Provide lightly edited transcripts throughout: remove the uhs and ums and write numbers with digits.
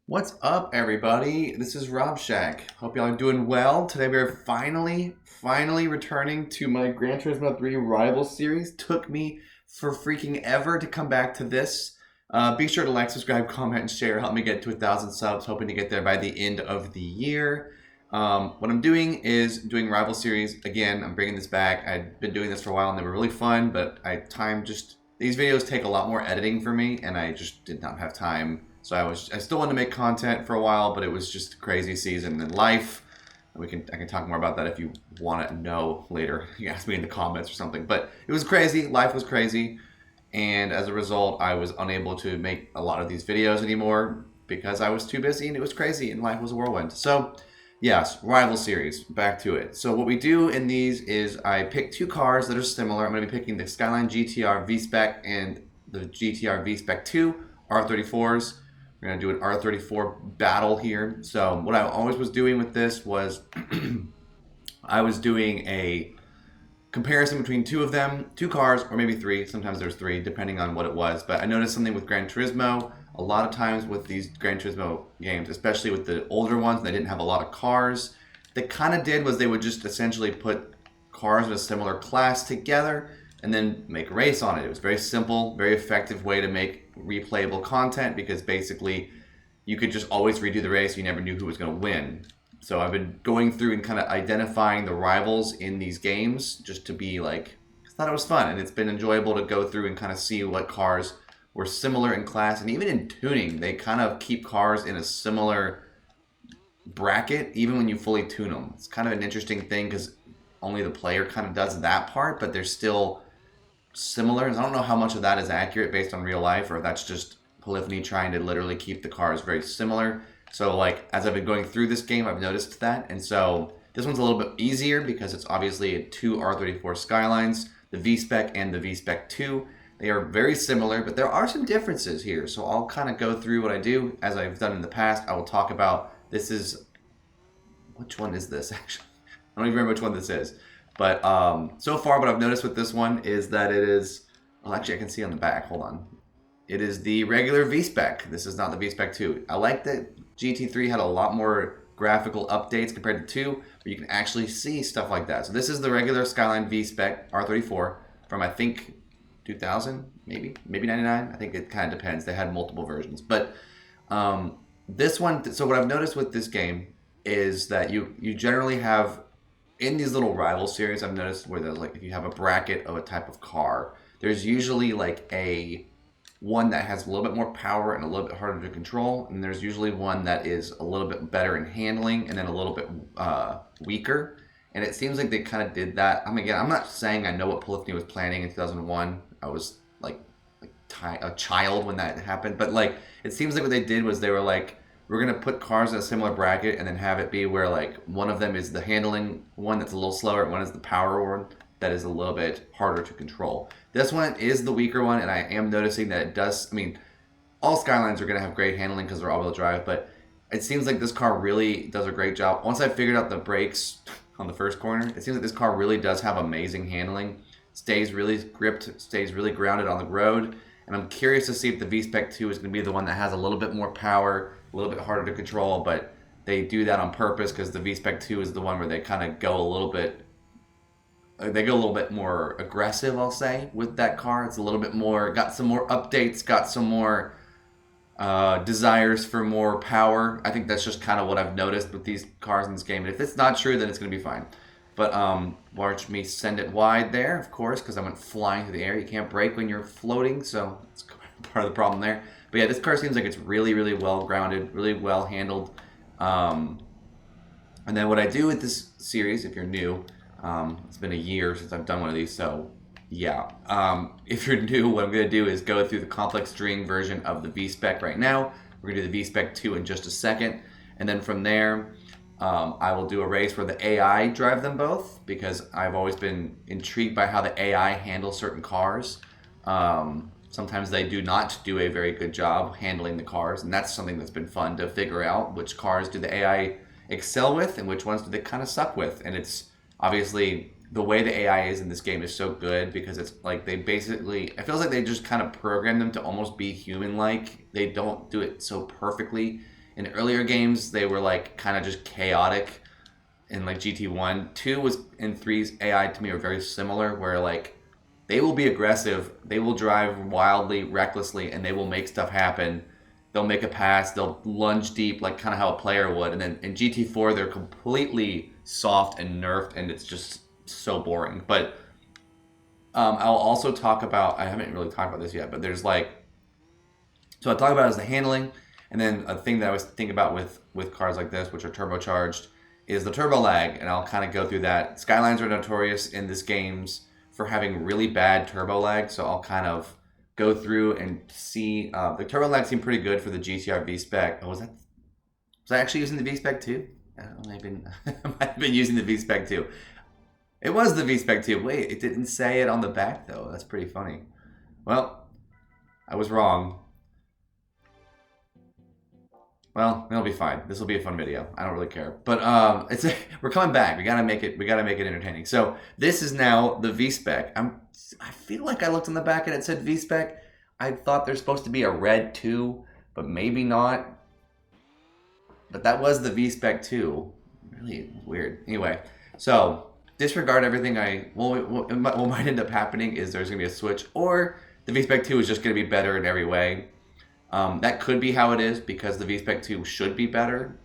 What's up, everybody? This is Rob Shack. Hope y'all are doing well. Today we are finally returning to my Gran Turismo 3 Rival Series. Took me for freaking ever to come back to this. Be sure to like, subscribe, comment, and share. Help me get to 1,000 subs. Hoping to get there by the end of the year. What I'm doing is doing Rival Series again. I'm bringing this back. I've been doing this for a while and they were really fun, but these videos take a lot more editing for me, and I just did not have time. So I still wanted to make content for a while, but it was just a crazy season in life. I can talk more about that if you want to know later. You can ask me in the comments or something. But it was crazy. Life was crazy. And as a result, I was unable to make a lot of these videos anymore because I was too busy and it was crazy and life was a whirlwind. So yes, Rival Series, back to it. So what we do in these is I pick two cars that are similar. I'm going to be picking the Skyline GTR V-SPEC and the GTR V-SPEC II R34s. We're going to do an R34 battle here. So what I always was doing with this was I was doing a comparison between two of them, two cars, or maybe three. Sometimes there's three, depending on what it was. But I noticed something with Gran Turismo. A lot of times with these Gran Turismo games, especially with the older ones, they didn't have a lot of cars. They kind of did was they would just essentially put cars of a similar class together and then make a race on it. It was very simple, very effective way to make replayable content because basically you could just always redo the race. You never knew who was going to win. So I've been going through and kind of identifying the rivals in these games just to be like, I thought it was fun. And it's been enjoyable to go through and kind of see what cars were similar in class. And even in tuning, they kind of keep cars in a similar bracket even when you fully tune them. It's kind of an interesting thing because only the player kind of does that part, but they're still similar. And I don't know how much of that is accurate based on real life or if that's just polyphony trying to literally keep the cars very similar. So like as I've been going through this game, I've noticed that. And so this one's a little bit easier because it's obviously two R34 Skylines, the V-SPEC and the V-SPEC II. They are very similar, but there are some differences here. So I'll kind of go through what I do as I've done in the past. I will talk about which one is this actually? I don't even remember which one this is. But so far what I've noticed with this one is that it is, well actually I can see on the back, hold on. It is the regular V-SPEC. This is not the V-SPEC II. I like that GT3 had a lot more graphical updates compared to 2, where you can actually see stuff like that. So this is the regular Skyline V-SPEC R34 from I think 2000, maybe 99. I think it kind of depends. They had multiple versions. But this one, so what I've noticed with this game is that you generally have, in these little rival series, I've noticed where there's like, if you have a bracket of a type of car, there's usually like one that has a little bit more power and a little bit harder to control, and there's usually one that is a little bit better in handling and then a little bit weaker. And it seems like they kind of did that. I mean, again, I'm not saying I know what polyphony was planning in 2001. I was like a child when that happened, but like it seems like what they did was they were like, we're going to put cars in a similar bracket and then have it be where like one of them is the handling one that's a little slower and one is the power one that is a little bit harder to control. This one is the weaker one, and I am noticing that it does, I mean, all Skylines are going to have great handling because they're all-wheel drive, but it seems like this car really does a great job. Once I figured out the brakes on the first corner, it seems like this car really does have amazing handling. Stays really gripped, stays really grounded on the road, and I'm curious to see if the V-SPEC II is going to be the one that has a little bit more power, a little bit harder to control, but they do that on purpose because the V-SPEC II is the one where they kind of go a little bit more aggressive, I'll say, with that car. It's a little bit more, got some more updates, got some more desires for more power. I think that's just kind of what I've noticed with these cars in this game. And if it's not true, then it's going to be fine. But watch me send it wide there, of course, because I went flying through the air. You can't brake when you're floating, so it's part of the problem there. But yeah, this car seems like it's really, really well grounded, really well handled. And then what I do with this series, if you're new, it's been a year since I've done one of these, so yeah. If you're new, what I'm going to do is go through the complex string version of the V-SPEC right now. We're going to do the V-SPEC II in just a second. And then from there, I will do a race where the AI drive them both, because I've always been intrigued by how the AI handles certain cars. Sometimes they do not do a very good job handling the cars, and that's something that's been fun to figure out. Which cars do the AI excel with, and which ones do they kind of suck with? And it's obviously the way the AI is in this game is so good because it's like they basically, it feels like they just kind of program them to almost be human-like. They don't do it so perfectly. In earlier games, they were like kind of just chaotic. In like GT1, 2 was in 3's AI to me are very similar, where like they will be aggressive, they will drive wildly, recklessly, and they will make stuff happen. They'll make a pass, they'll lunge deep, like kind of how a player would. And then in GT4, they're completely soft and nerfed, and it's just so boring. But I'll also talk about, I haven't really talked about this yet, but there's like, so I talk about is the handling, and then a thing that I always think about with cars like this, which are turbocharged, is the turbo lag, and I'll kind of go through that. Skylines are notorious in this games for having really bad turbo lag, so I'll kind of go through and see. The turbo lag seemed pretty good for the GTR V-SPEC. Oh, was I actually using the V-SPEC II? I might have been using the V-SPEC II. It was the V-SPEC II. Wait, it didn't say it on the back, though. That's pretty funny. Well, I was wrong. Well, it'll be fine. This will be a fun video. I don't really care. But we're coming back. We gotta make it entertaining. So this is now the V-SPEC. I feel like I looked on the back and it said V-SPEC. I thought there's supposed to be a red 2, but maybe not. But that was the V-SPEC II. Really weird. Anyway, so disregard everything what might end up happening is there's gonna be a switch, or the V-SPEC II is just gonna be better in every way. That could be how it is, because the V-SPEC II should be better,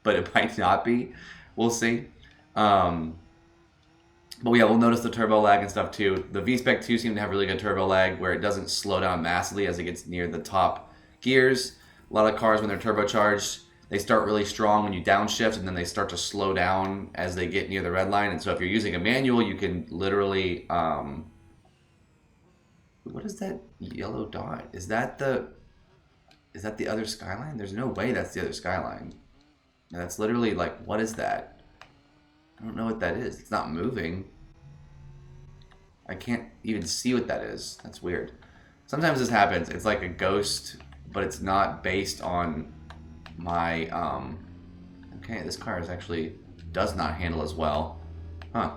but it might not be. We'll see. But yeah, we'll notice the turbo lag and stuff too. The V-SPEC II seems to have really good turbo lag, where it doesn't slow down massively as it gets near the top gears. A lot of cars, when they're turbocharged, they start really strong when you downshift, and then they start to slow down as they get near the red line. And so if you're using a manual, you can literally... what is that yellow dot? Is that the other Skyline? There's no way that's the other Skyline. And that's literally like, what is that? I don't know what that is. It's not moving. I can't even see what that is. That's weird. Sometimes this happens. It's like a ghost, but it's not based on my, okay, this car does not handle as well. Huh.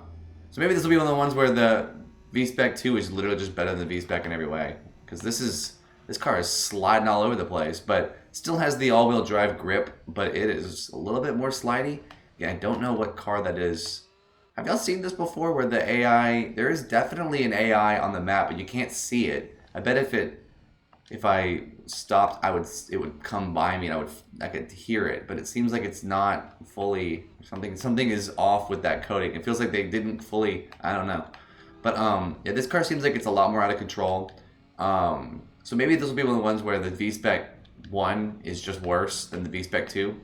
So maybe this will be one of the ones where the V-SPEC II is literally just better than the V-SPEC in every way. Because this car is sliding all over the place, but still has the all-wheel drive grip, but it is a little bit more slidey. Yeah, I don't know what car that is. Have y'all seen this before, where the AI, there is definitely an AI on the map, but you can't see it. I bet if I stopped, it would come by me and I could hear it, but it seems like it's not fully, something is off with that coding. It feels like they didn't fully, I don't know. But yeah, this car seems like it's a lot more out of control. So maybe this will be one of the ones where the V-SPEC I is just worse than the V-SPEC II.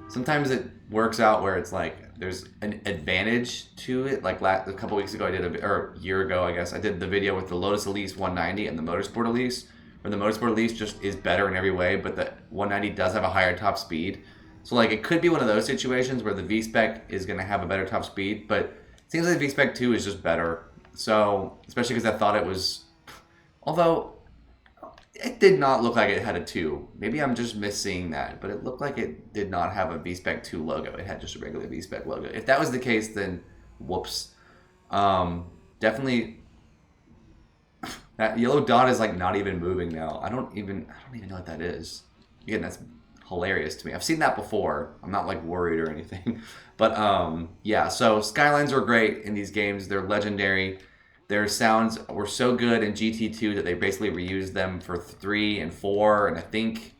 Sometimes it works out where it's like there's an advantage to it. Like a couple weeks ago, or a year ago, I guess, I did the video with the Lotus Elise 190 and the Motorsport Elise, where the Motorsport Elise just is better in every way, but the 190 does have a higher top speed. So like it could be one of those situations where the V-SPEC is going to have a better top speed, but it seems like the V-SPEC II is just better. So, especially because I thought it was, although it did not look like it had a 2. Maybe I'm just misseeing that, but it looked like it did not have a V-SPEC II logo. It had just a regular V-SPEC logo. If that was the case, then whoops. Definitely, that yellow dot is like not even moving now. I don't even know what that is. Again, that's hilarious to me. I've seen that before. I'm not like worried or anything. But yeah, so Skylines are great in these games. They're legendary. Their sounds were so good in GT2 that they basically reused them for 3 and 4, and I think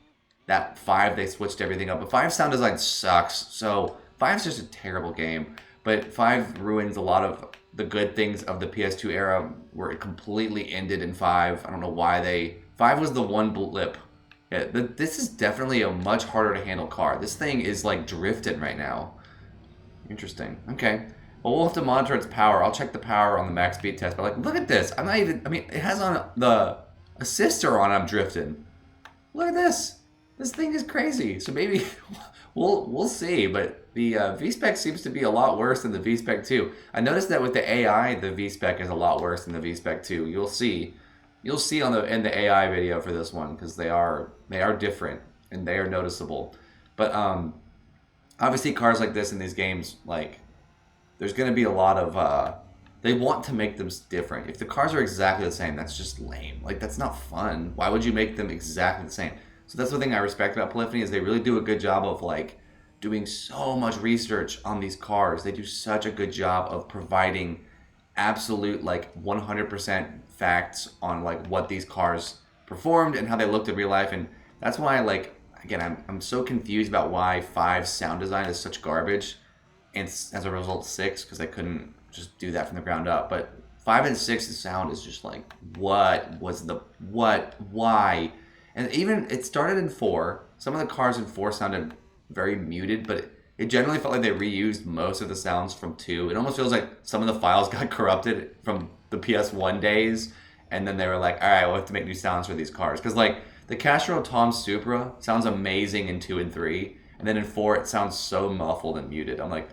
that 5 they switched everything up. But 5 sound design sucks, so 5's just a terrible game. But 5 ruins a lot of the good things of the PS2 era, where it completely ended in 5. I don't know why 5 was the one blip. Yeah, this is definitely a much harder to handle car. This thing is like drifting right now. Interesting. Okay. Well, we'll have to monitor its power. I'll check the power on the max speed test. But like, look at this. It has on the assister on. I'm drifting. Look at this. This thing is crazy. So maybe we'll see. But the V-SPEC seems to be a lot worse than the V-SPEC II. I noticed that with the AI, the V-SPEC is a lot worse than the V-SPEC II. You'll see. You'll see in the AI video for this one, because they are different and they are noticeable. But obviously cars like this in these games, like, there's going to be a lot of, they want to make them different. If the cars are exactly the same, that's just lame. Like, that's not fun. Why would you make them exactly the same? So that's the thing I respect about Polyphony is they really do a good job of like doing so much research on these cars. They do such a good job of providing absolute like 100% facts on like what these cars performed and how they looked in real life. And that's why like again I'm so confused about why 5's sound design is such garbage and as a result 6 because they couldn't just do that from the ground up. But 5 and 6's sound is just like why. And even it started in 4. Some of the cars in 4 sounded very muted, but it generally felt like they reused most of the sounds from 2. It almost feels like some of the files got corrupted from the PS1 days, and then they were like, all right, we'll have to make new sounds for these cars. Because like the Castro Tom Supra sounds amazing in 2 and 3, and then in 4 it sounds so muffled and muted. I'm like,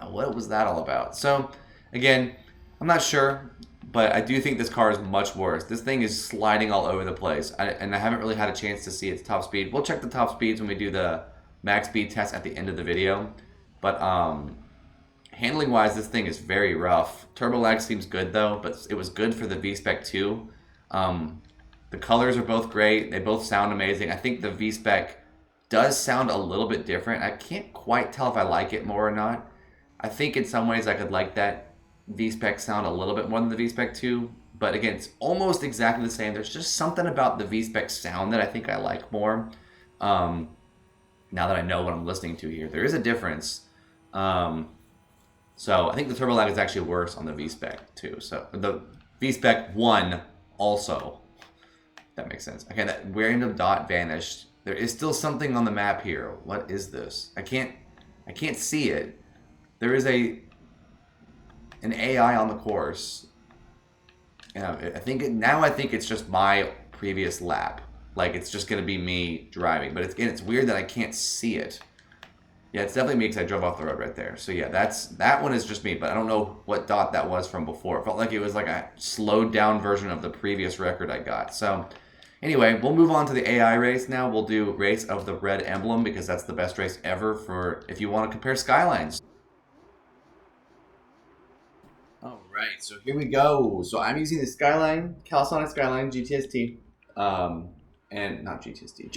what was that all about? So again, I'm not sure. But I do think this car is much worse. This thing is sliding all over the place. And I haven't really had a chance to see its top speed. We'll check the top speeds when we do the max speed test at the end of the video. But handling wise, this thing is very rough. Turbo lag seems good though, but it was good for the V-SPEC II. The colors are both great. They both sound amazing. I think the V-SPEC does sound a little bit different. I can't quite tell if I like it more or not. I think in some ways I could like that V-SPEC sound a little bit more than the V-SPEC II, but again, it's almost exactly the same. There's just something about the V-SPEC sound that I think I like more. Now that I know what I'm listening to here, there is a difference. So I think the turbo lag is actually worse on the V-SPEC II. So the V-SPEC I also, if that makes sense. Okay, that random dot vanished. There is still something on the map here. What is this? I can't see it. There is an AI on the course. And I think it's just my previous lap. Like it's just gonna be me driving. But it's weird that I can't see it. Yeah, it's definitely me because I drove off the road right there. So yeah, that one is just me. But I don't know what dot that was from before. It felt like it was like a slowed down version of the previous record I got. So anyway, we'll move on to the AI race now. We'll do race of the red emblem because that's the best race ever for if you want to compare Skylines. Alright, so here we go. So I'm using the Skyline, Calisonic Skyline GTST, and not GTST,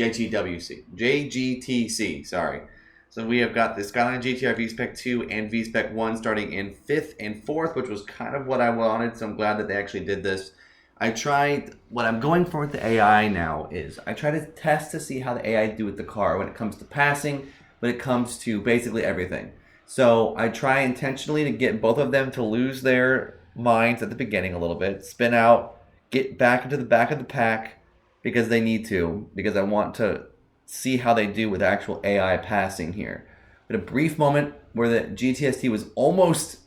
JGTC, sorry. So we have got the Skyline GTR V-SPEC II and V-SPEC I starting in 5th and 4th, which was kind of what I wanted, so I'm glad that they actually did this. What I'm going for with the AI now is, I try to test to see how the AI do with the car when it comes to passing, when it comes to basically everything. So I try intentionally to get both of them to lose their minds at the beginning a little bit, spin out, get back into the back of the pack because they need to, because I want to see how they do with actual AI passing here. But a brief moment where the GTST was almost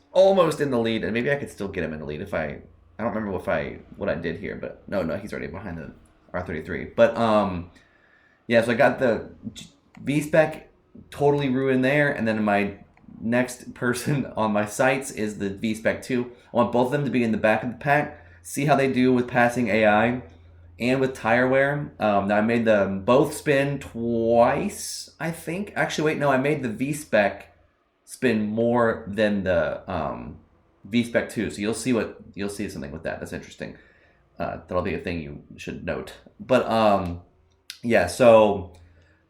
in the lead, and maybe I could still get him in the lead if I don't remember what I did here, but no, he's already behind the R33. But yeah, so I got the V-SPEC totally ruined there, and then my next person on my sights is the V-SPEC II. I want both of them to be in the back of the pack, see how they do with passing AI and with tire wear. Now I made them both spin twice, I think. Actually, wait, no, I made the V-SPEC spin more than the V-SPEC II. So you'll see something with that. That's interesting. That'll be a thing you should note. But yeah, so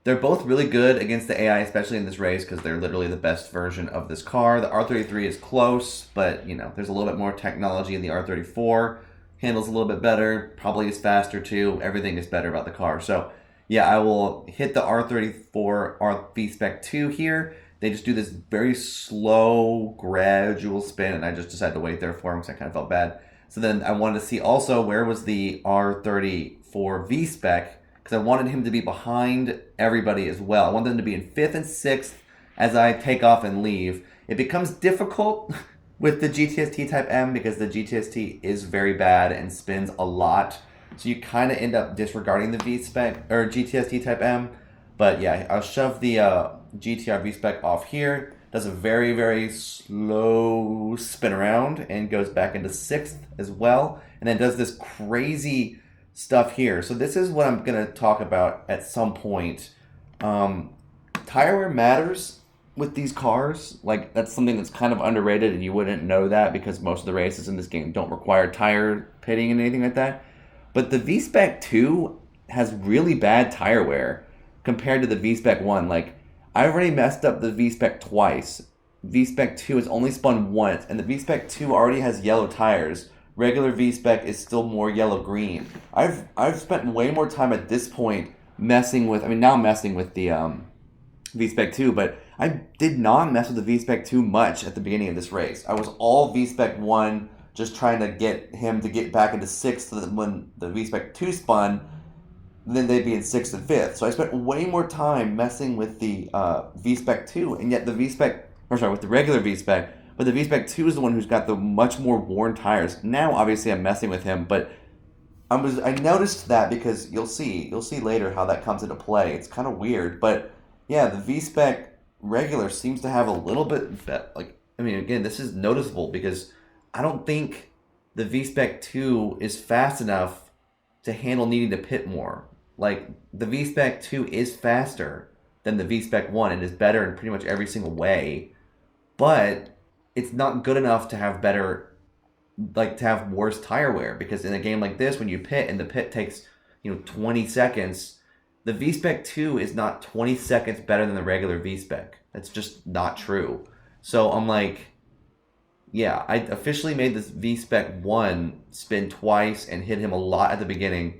they're both really good against the AI, especially in this race, because they're literally the best version of this car. The R33 is close, but there's a little bit more technology in the R34. Handles a little bit better, probably is faster too. Everything is better about the car. So yeah, I will hit the R34 V-SPEC II here. They just do this very slow, gradual spin, and I just decided to wait there for them because I kind of felt bad. So then I wanted to see also where was the R34 V-SPEC, because I wanted him to be behind everybody as well. I wanted them to be in 5th and 6th as I take off and leave. It becomes difficult with the GTST Type M because the GTST is very bad and spins a lot. So you kind of end up disregarding the V-SPEC or GTST Type M. But yeah, I'll shove the GTR V-SPEC off here. Does a very, very slow spin around and goes back into 6th as well. And then does this crazy stuff here. So this is what I'm going to talk about at some point. Tire wear matters with these cars. Like, that's something that's kind of underrated, and you wouldn't know that because most of the races in this game don't require tire pitting and anything like that. But the V-SPEC II has really bad tire wear. compared to the V-SPEC 1. Like, I already messed up the V-SPEC twice. V-SPEC 2 has only spun once, and the V-SPEC 2 already has yellow tires. Regular V-SPEC is still more yellow-green. I've spent way more time at this point messing with, now I'm messing with the V-SPEC 2, but I did not mess with the V-SPEC 2 much at the beginning of this race. I was all V-SPEC 1, just trying to get him to get back into 6th so that when the V-SPEC 2 spun, then they'd be in 6th and 5th. So I spent way more time messing with the V-SPEC 2, and yet with the regular V-SPEC, but the V-SPEC 2 is the one who's got the much more worn tires. Now, obviously, I'm messing with him, but I noticed that because you'll see later how that comes into play. It's kind of weird, but yeah, the V-SPEC regular seems to have a little bit, again, this is noticeable because I don't think the V-SPEC 2 is fast enough to handle needing to pit more. Like, the V-SPEC 2 is faster than the V-SPEC 1 and is better in pretty much every single way, but it's not good enough to have worse tire wear, because in a game like this, when you pit and the pit takes 20 seconds, the V-SPEC 2 is not 20 seconds better than the regular V-SPEC. That's just not true. So I'm like, yeah, I officially made this V-SPEC 1 spin twice and hit him a lot at the beginning.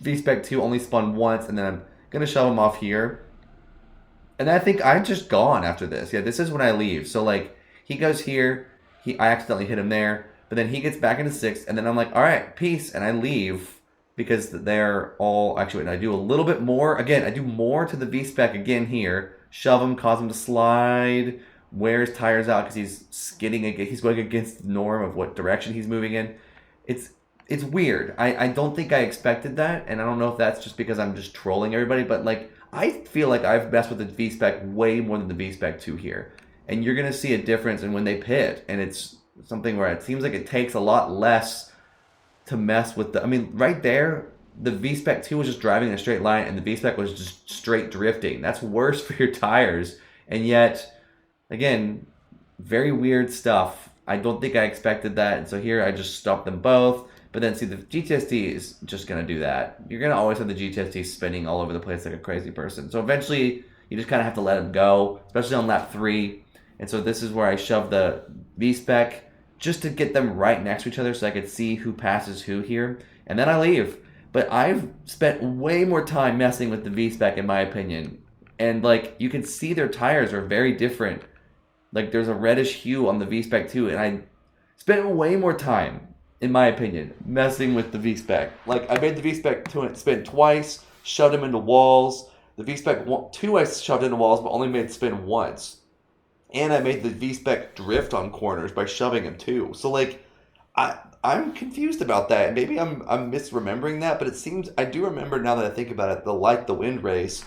V-SPEC 2 only spun once, and then I'm going to shove him off here. And I think I'm just gone after this. Yeah, this is when I leave. So, like, he goes here. I accidentally hit him there. But then he gets back into 6th, and then I'm like, all right, peace, and I leave because they're all... Actually, I do a little bit more. Again, I do more to the V-SPEC again here. Shove him, cause him to slide, wear his tires out because he's skidding. He's going against the norm of what direction he's moving in. It's weird. I don't think I expected that, and I don't know if that's just because I'm just trolling everybody, but, like, I feel like I've messed with the V-SPEC way more than the V-SPEC 2 here. And you're going to see a difference in when they pit, and it's something where it seems like it takes a lot less to mess with the... right there, the V-SPEC 2 was just driving in a straight line, and the V-SPEC was just straight drifting. That's worse for your tires. And yet, again, very weird stuff. I don't think I expected that, and so here I just stopped them both. But then, see, the GTSD is just going to do that. You're going to always have the GTSD spinning all over the place like a crazy person. So eventually, you just kind of have to let him go, especially on lap 3. And so this is where I shove the V-SPEC just to get them right next to each other so I could see who passes who here. And then I leave. But I've spent way more time messing with the V-SPEC, in my opinion. And, like, you can see their tires are very different. Like, there's a reddish hue on the V-SPEC 2, and I spent way more time, in my opinion, messing with the V-SPEC. Like, I made the V-SPEC 2 spin twice, shoved him into walls. The V-SPEC 2 I shoved into walls, but only made it spin once. And I made the V-SPEC drift on corners by shoving him too. So, like, I'm confused about that. Maybe I'm misremembering that, but it seems... I do remember now that I think about it, the wind race,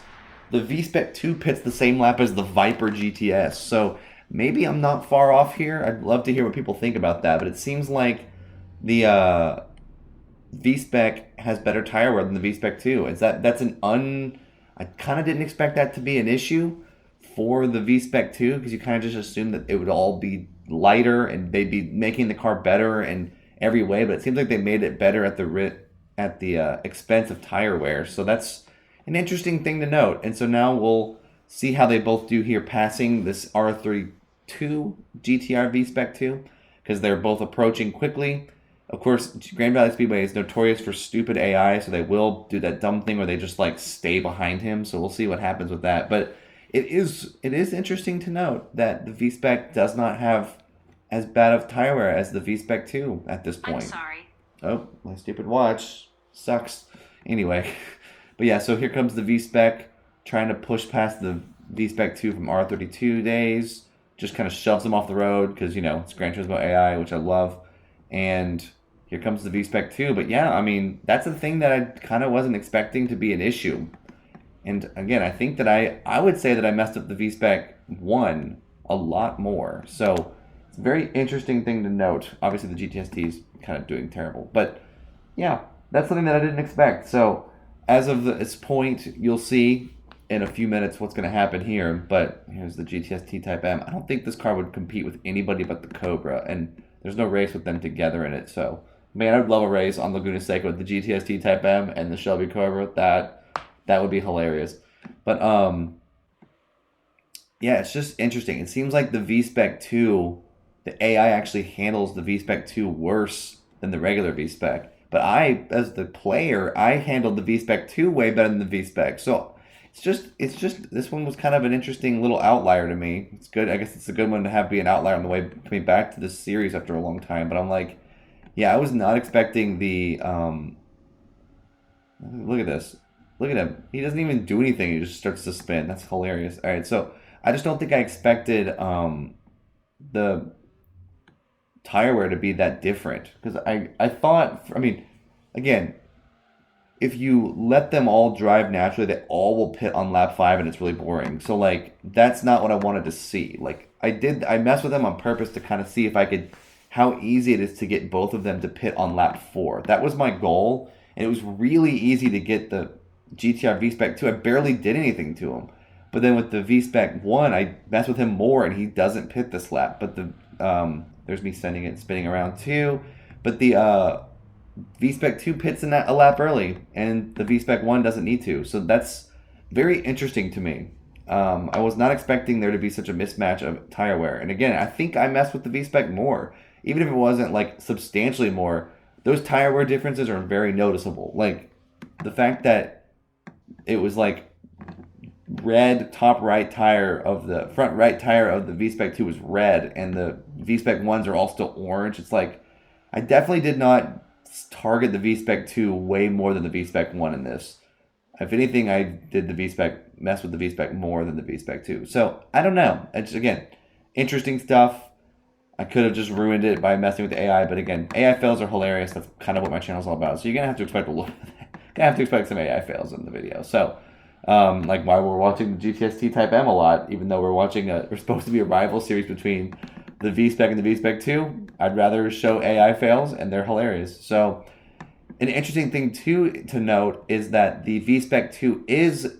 the V-SPEC 2 pits the same lap as the Viper GTS. So, maybe I'm not far off here. I'd love to hear what people think about that, but it seems like the V-SPEC has better tire wear than the V-SPEC 2. I kind of didn't expect that to be an issue for the V-SPEC 2, because you kind of just assumed that it would all be lighter and they'd be making the car better in every way, but it seems like they made it better at the expense of tire wear. So that's an interesting thing to note. And so now we'll see how they both do here, passing this R32 GTR V-SPEC 2, because they're both approaching quickly. Of course, Grand Valley Speedway is notorious for stupid AI, so they will do that dumb thing where they just, like, stay behind him. So we'll see what happens with that. But it is interesting to note that the V-SPEC does not have as bad of tire wear as the V-SPEC 2 at this point. I'm sorry. Oh, my stupid watch sucks. Anyway, but yeah, so here comes the V-SPEC trying to push past the V-SPEC 2 from R32 days. Just kind of shoves them off the road because, it's Gran Turismo AI, which I love. And here comes the V-SPEC 2. But yeah, that's the thing that I kind of wasn't expecting to be an issue. And again, I think that I would say that I messed up the V-SPEC 1 a lot more. So it's a very interesting thing to note. Obviously, the GTSD is kind of doing terrible. But yeah, that's something that I didn't expect. So as of this point, you'll see in a few minutes what's going to happen here. But here's the GTST Type M. I don't think this car would compete with anybody but the Cobra. And there's no race with them together in it. So, man, I'd love a race on Laguna Seca with the GTST Type M and the Shelby Cobra. That would be hilarious. But yeah, it's just interesting. It seems like the V-SPEC II, the AI actually handles the V-SPEC II worse than the regular V-SPEC. But I, as the player, I handled the V-SPEC II way better than the V-SPEC. So it's just this one was kind of an interesting little outlier to me. It's good. I guess it's a good one to have be an outlier on the way coming back to this series after a long time. But I'm like, yeah, I was not expecting the look at this. Look at him. He doesn't even do anything. He just starts to spin. That's hilarious. All right, so I just don't think I expected the tire wear to be that different because I thought, I mean, again, if you let them all drive naturally, they all will pit on lap 5 and it's really boring. So like that's not what I wanted to see. Like I messed with them on purpose to kind of see if I could how easy it is to get both of them to pit on lap 4. That was my goal, and it was really easy to get the GTR V-SPEC 2. I barely did anything to him. But then with the V-SPEC 1, I mess with him more and he doesn't pit this lap. But the there's me sending it spinning around too. But the V-SPEC 2 pits in a lap early, and the V-SPEC 1 doesn't need to. So that's very interesting to me. I was not expecting there to be such a mismatch of tire wear. And again, I think I messed with the V-SPEC more. Even if it wasn't like substantially more, those tire wear differences are very noticeable. Like the fact that it was like red top right tire of the front right tire of the V-SPEC 2 was red, and the V-SPEC 1s are all still orange. It's like I definitely did not target the V-SPEC 2 way more than the V-SPEC 1 in this. If anything, I did the V-SPEC mess with the V-SPEC more than the V-SPEC 2. So I don't know. It's again interesting stuff. I could have just ruined it by messing with the AI, but again, AI fails are hilarious. That's kind of what my channel's all about. So you're gonna have to expect a little. Gonna have to expect some AI fails in the video. So, like why we're watching the GTST Type M a lot, even though we're supposed to be a rival series between the V-SPEC and the V-SPEC 2. I'd rather show AI fails, and they're hilarious. So, an interesting thing to note is that the V-SPEC 2 is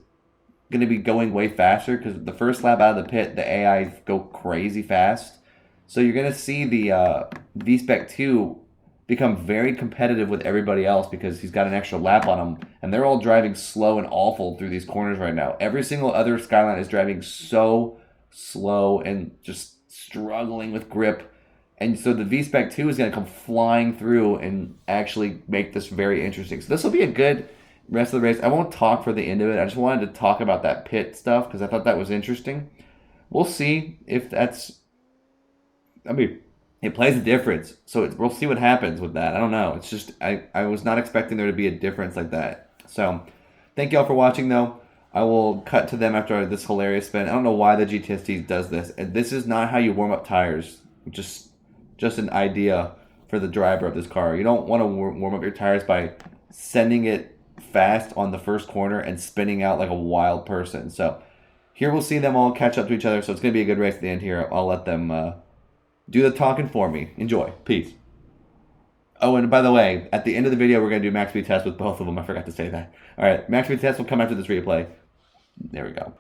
going to be going way faster because the first lap out of the pit, the AI go crazy fast. So you're going to see the V-SPEC 2 become very competitive with everybody else because he's got an extra lap on him, and they're all driving slow and awful through these corners right now. Every single other Skyline is driving so slow and just struggling with grip. And so the V-SPEC 2 is going to come flying through and actually make this very interesting. So this will be a good rest of the race. I won't talk for the end of it. I just wanted to talk about that pit stuff because I thought that was interesting. We'll see if that's... I mean, it plays a difference. So we'll see what happens with that. I don't know. It's just, I was not expecting there to be a difference like that. So thank y'all for watching, though. I will cut to them after this hilarious spin. I don't know why the GTST does this. And this is not how you warm up tires. Just an idea for the driver of this car. You don't want to warm up your tires by sending it fast on the first corner and spinning out like a wild person. So here we'll see them all catch up to each other. So it's going to be a good race at the end here. I'll let them do the talking for me. Enjoy. Peace. Oh, and by the way, at the end of the video, we're going to do max speed test with both of them. I forgot to say that. All right, max speed test will come after this replay. There we go.